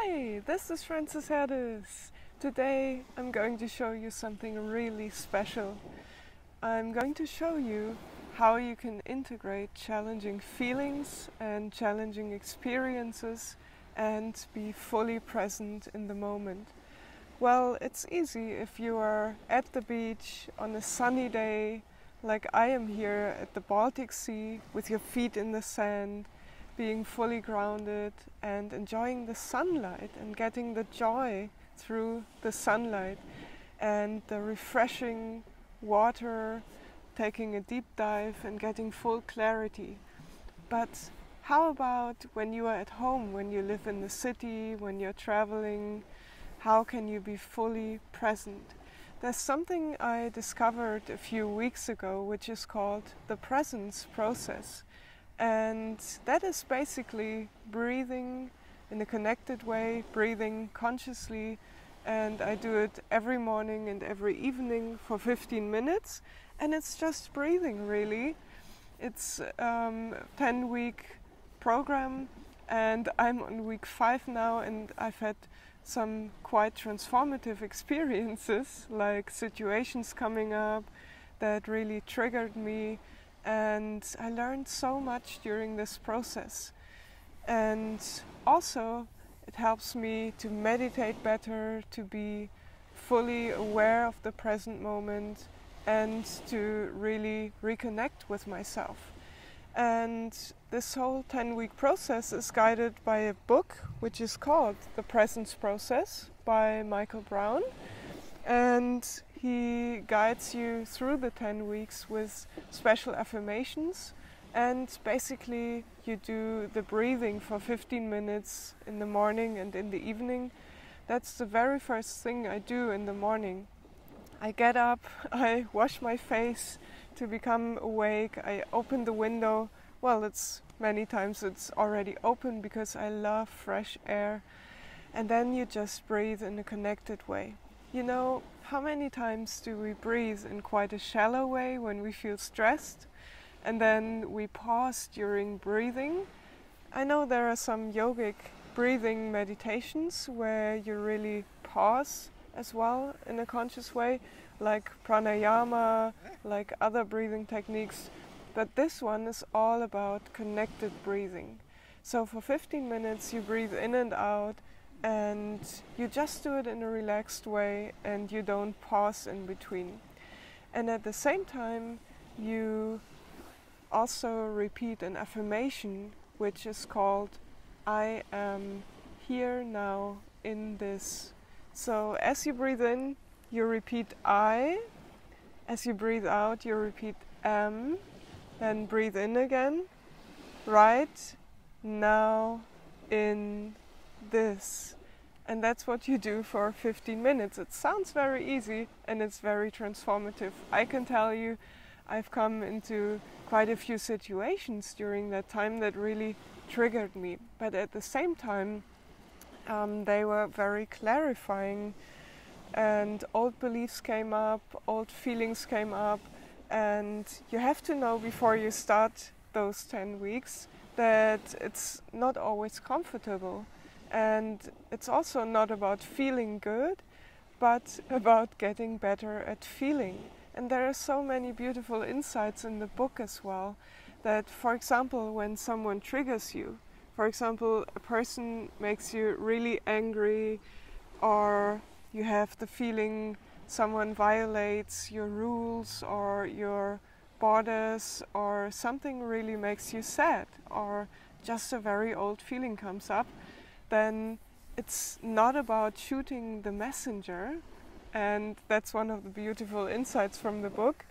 Hi, this is Frances Herdis. Today I'm going to show you something really special. I'm going to show you how you can integrate challenging feelings and challenging experiences and be fully present in the moment. Well, it's easy if you are at the beach on a sunny day, like I am here at the Baltic Sea with your feet in the sand, being fully grounded and enjoying the sunlight and getting the joy through the sunlight and the refreshing water, taking a deep dive and getting full clarity. But how about when you are at home, when you live in the city, when you're traveling? How can you be fully present? There's something I discovered a few weeks ago which is called the presence process. And that is basically breathing in a connected way, breathing consciously. And I do it every morning and every evening for 15 minutes. And it's just breathing, really. It's a 10-week program, and I'm on week 5 now, and I've had some quite transformative experiences, like situations coming up that really triggered me. And I learned so much during this process. And also it helps me to meditate better, to be fully aware of the present moment and to really reconnect with myself. And this whole 10-week process is guided by a book which is called The Presence Process by Michael Brown. And he guides you through the 10 weeks with special affirmations, and basically you do the breathing for 15 minutes in the morning and in the evening. That's the very first thing I do in the morning. I get up, I wash my face to become awake, I open the window. Well, many times it's already open because I love fresh air. And then you just breathe in a connected way. You know, how many times do we breathe in quite a shallow way when we feel stressed? And then we pause during breathing. I know there are some yogic breathing meditations where you really pause as well in a conscious way, like pranayama, like other breathing techniques. But this one is all about connected breathing. So for 15 minutes you breathe in and out, and you just do it in a relaxed way and you don't pause in between. And at the same time you also repeat an affirmation which is called I am here now in this. So as you breathe in you repeat I, as you breathe out you repeat am, then breathe in again, right now in this. And that's what you do for 15 minutes. It sounds very easy and it's very transformative. I can tell you I've come into quite a few situations during that time that really triggered me. But at the same time, they were very clarifying, and old beliefs came up, old feelings came up. And you have to know before you start those 10 weeks that it's not always comfortable. And it's also not about feeling good, but about getting better at feeling. And there are so many beautiful insights in the book as well, that, for example, when someone triggers you, for example, a person makes you really angry, or you have the feeling someone violates your rules or your borders, or something really makes you sad, or just a very old feeling comes up, then it's not about shooting the messenger. And that's one of the beautiful insights from the book.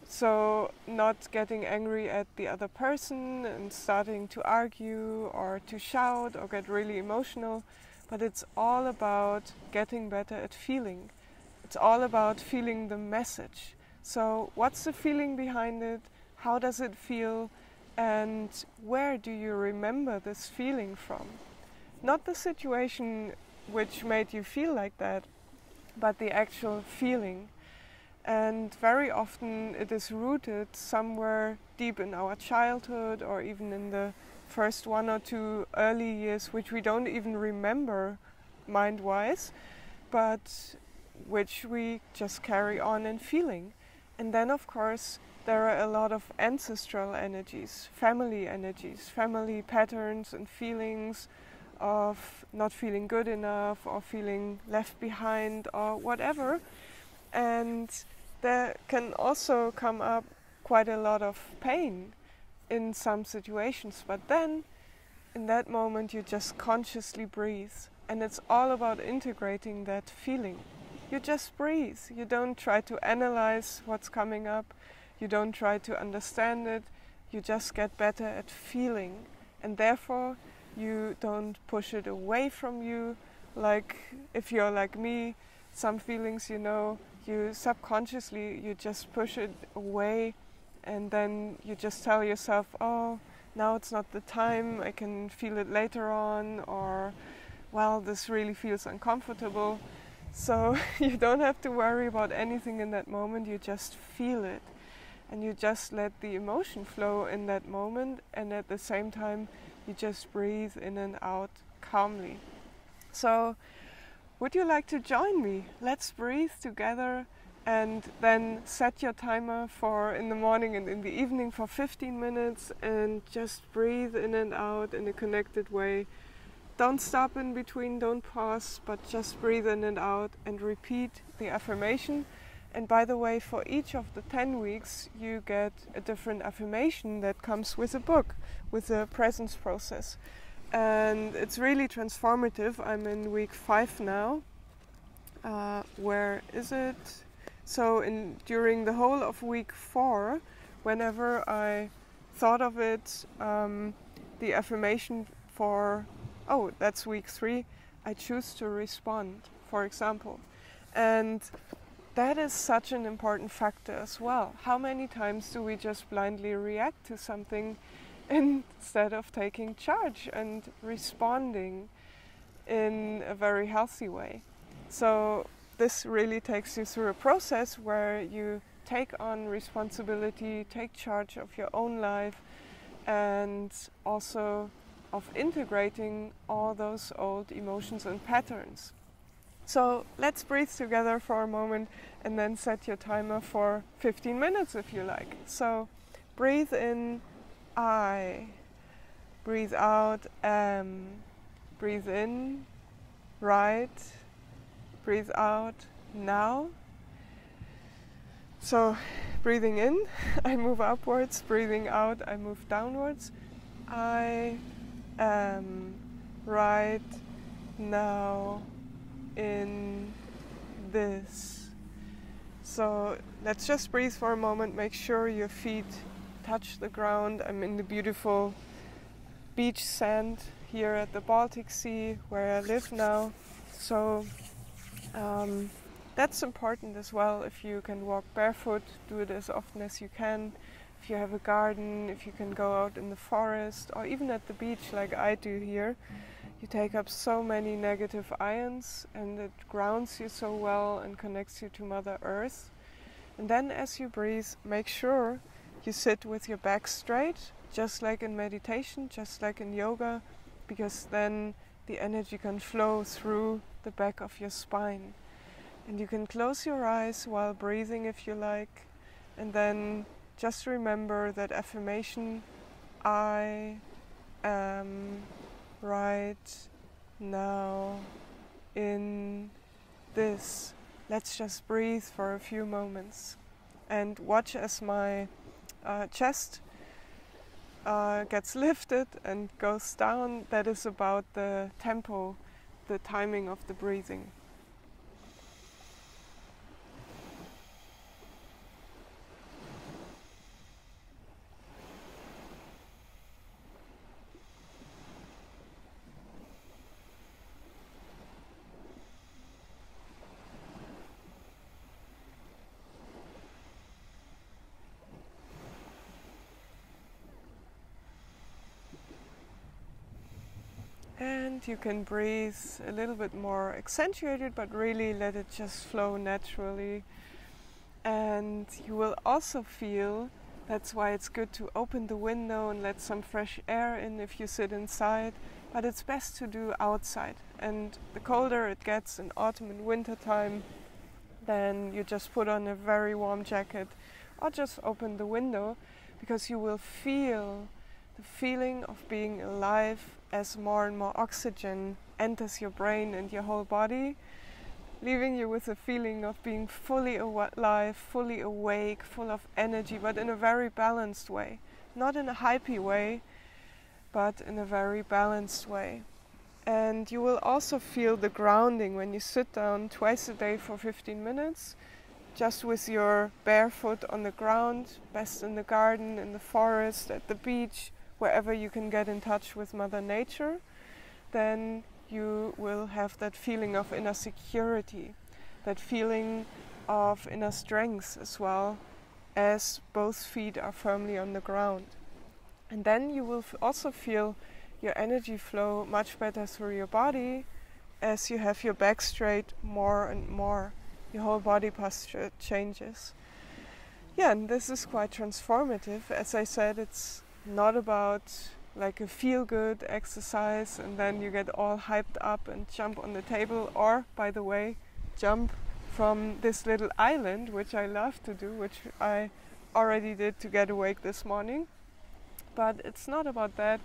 So not getting angry at the other person and starting to argue or to shout or get really emotional, but it's all about getting better at feeling. It's all about feeling the message. So what's the feeling behind it? How does it feel? And where do you remember this feeling from? Not the situation which made you feel like that, but the actual feeling. And very often it is rooted somewhere deep in our childhood or even in the first 1 or 2 early years, which we don't even remember mind-wise, but which we just carry on in feeling. And then of course there are a lot of ancestral energies, family patterns and feelings of not feeling good enough or feeling left behind or whatever. And there can also come up quite a lot of pain in some situations, but then in that moment you just consciously breathe, and it's all about integrating that feeling. You just breathe. You don't try to analyze what's coming up. You don't try to understand it. You just get better at feeling, and therefore you don't push it away from you. Like if you're like me, some feelings, you subconsciously you just push it away, and then you just tell yourself, oh, now it's not the time, I can feel it later on, or well, this really feels uncomfortable. So you don't have to worry about anything in that moment, you just feel it. And you just let the emotion flow in that moment, and at the same time you just breathe in and out calmly. So would you like to join me? Let's breathe together, and then set your timer for in the morning and in the evening for 15 minutes, and just breathe in and out in a connected way. Don't stop in between, don't pause, but just breathe in and out and repeat the affirmation. And by the way, for each of the 10 weeks you get a different affirmation that comes with a book, with a presence process. And it's really transformative. I'm in week 5 now. Where is it? So during the whole of week 4, whenever I thought of it, the affirmation for, that's week 3, I choose to respond, for example. And that is such an important factor as well. How many times do we just blindly react to something instead of taking charge and responding in a very healthy way? So this really takes you through a process where you take on responsibility, take charge of your own life, and also of integrating all those old emotions and patterns. So let's breathe together for a moment, and then set your timer for 15 minutes if you like. So breathe in, I. Breathe out, am. Breathe in, right. Breathe out, now. So breathing in, I move upwards. Breathing out, I move downwards. I am right now in this. So let's just breathe for a moment. Make sure your feet touch the ground. I'm in the beautiful beach sand here at the Baltic Sea where I live now. So that's important as well. If you can walk barefoot, do it as often as you can. If you have a garden, if you can go out in the forest, or even at the beach like I do here, you take up so many negative ions, and it grounds you so well and connects you to Mother Earth. And then as you breathe, make sure you sit with your back straight, just like in meditation, just like in yoga, because then the energy can flow through the back of your spine. And you can close your eyes while breathing if you like, and then just remember that affirmation, I am right now in this. Let's just breathe for a few moments and watch as my chest gets lifted and goes down. That is about the tempo, the timing of the breathing. And you can breathe a little bit more accentuated, but really let it just flow naturally. And you will also feel That's why it's good to open the window and let some fresh air in if you sit inside, but it's best to do outside. And the colder it gets in autumn and winter time, then you just put on a very warm jacket or just open the window, because you will feel the feeling of being alive as more and more oxygen enters your brain and your whole body, leaving you with a feeling of being fully alive, fully awake, full of energy, but in a very balanced way. Not in a hypey way, but in a very balanced way. And you will also feel the grounding when you sit down twice a day for 15 minutes, just with your bare foot on the ground, best in the garden, in the forest, at the beach, wherever you can get in touch with Mother Nature. Then you will have that feeling of inner security, that feeling of inner strength as well, as both feet are firmly on the ground. And then you will also feel your energy flow much better through your body, as you have your back straight more and more. Your whole body posture changes. Yeah, and this is quite transformative. As I said, it's not about like a feel-good exercise and then you get all hyped up and jump on the table, or, by the way, jump from this little island, which I love to do, which I already did to get awake this morning. But it's not about that.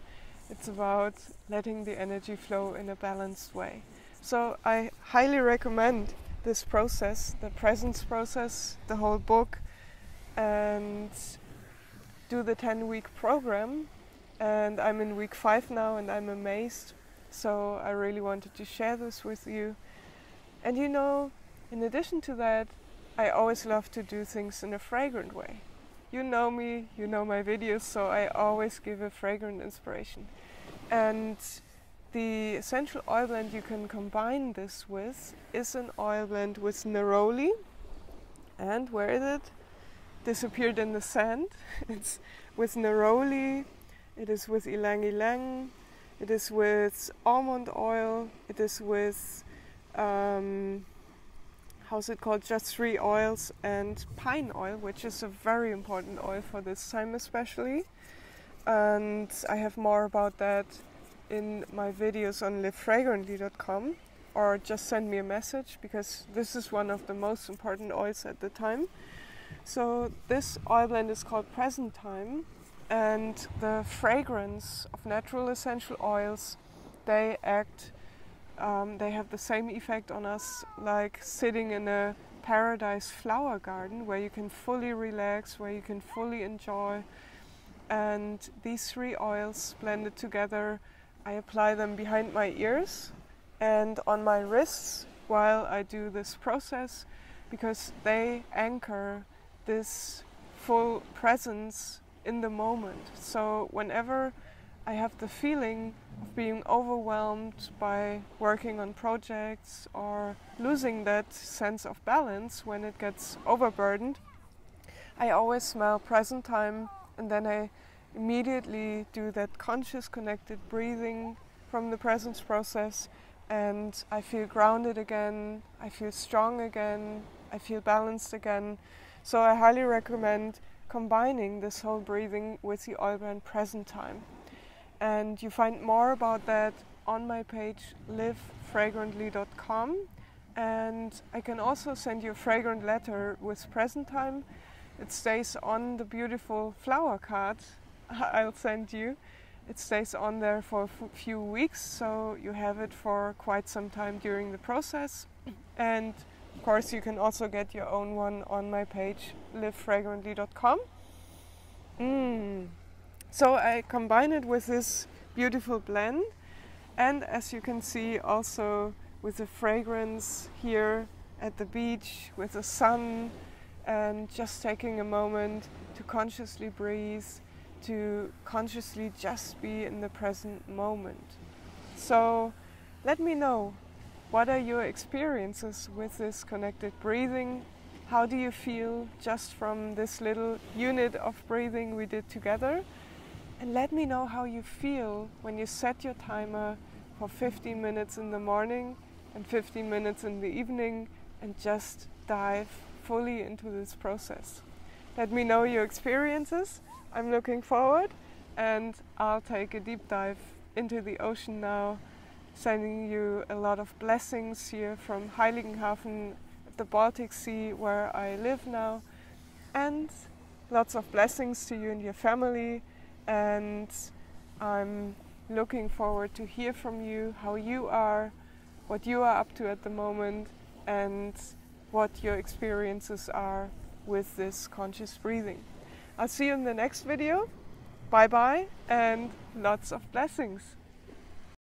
It's about letting the energy flow in a balanced way. So I highly recommend this process, the presence process, the whole book, and do the 10-week program. And I'm in week 5 now and I'm amazed. So I really wanted to share this with you. And you know, in addition to that, I always love to do things in a fragrant way. You know me, you know my videos, so I always give a fragrant inspiration. And the essential oil blend you can combine this with is an oil blend with neroli. And where is it? Disappeared in the sand. It's with neroli, it is with ylang ylang, it is with almond oil, it is with how's it called, just 3 oils, and pine oil, which is a very important oil for this time especially. And I have more about that in my videos on livefragrantly.com, or just send me a message, because this is one of the most important oils at the time. So this oil blend is called Present Time, and the fragrance of natural essential oils, they act they have the same effect on us like sitting in a paradise flower garden where you can fully relax, where you can fully enjoy. And these 3 oils blended together, I apply them behind my ears and on my wrists while I do this process, because they anchor this full presence in the moment. So whenever I have the feeling of being overwhelmed by working on projects or losing that sense of balance when it gets overburdened, I always smell Present Time, and then I immediately do that conscious connected breathing from the presence process, and I feel grounded again, I feel strong again, I feel balanced again. So I highly recommend combining this whole breathing with the oil blend Present Time. And you find more about that on my page livefragrantly.com, and I can also send you a fragrant letter with Present Time. It stays on the beautiful flower card I'll send you. It stays on there for a few weeks, so you have it for quite some time during the process. And of course you can also get your own one on my page livefragrantly.com. So I combine it with this beautiful blend, and as you can see also with the fragrance here at the beach with the sun, and just taking a moment to consciously breathe, to consciously just be in the present moment. So let me know, what are your experiences with this connected breathing? How do you feel just from this little unit of breathing we did together? And let me know how you feel when you set your timer for 15 minutes in the morning and 15 minutes in the evening, and just dive fully into this process. Let me know your experiences. I'm looking forward, and I'll take a deep dive into the ocean now, sending you a lot of blessings here from Heiligenhafen, the Baltic Sea, where I live now, and lots of blessings to you and your family. And I'm looking forward to hear from you how you are, what you are up to at the moment, and what your experiences are with this conscious breathing. I'll see you in the next video. Bye bye and lots of blessings.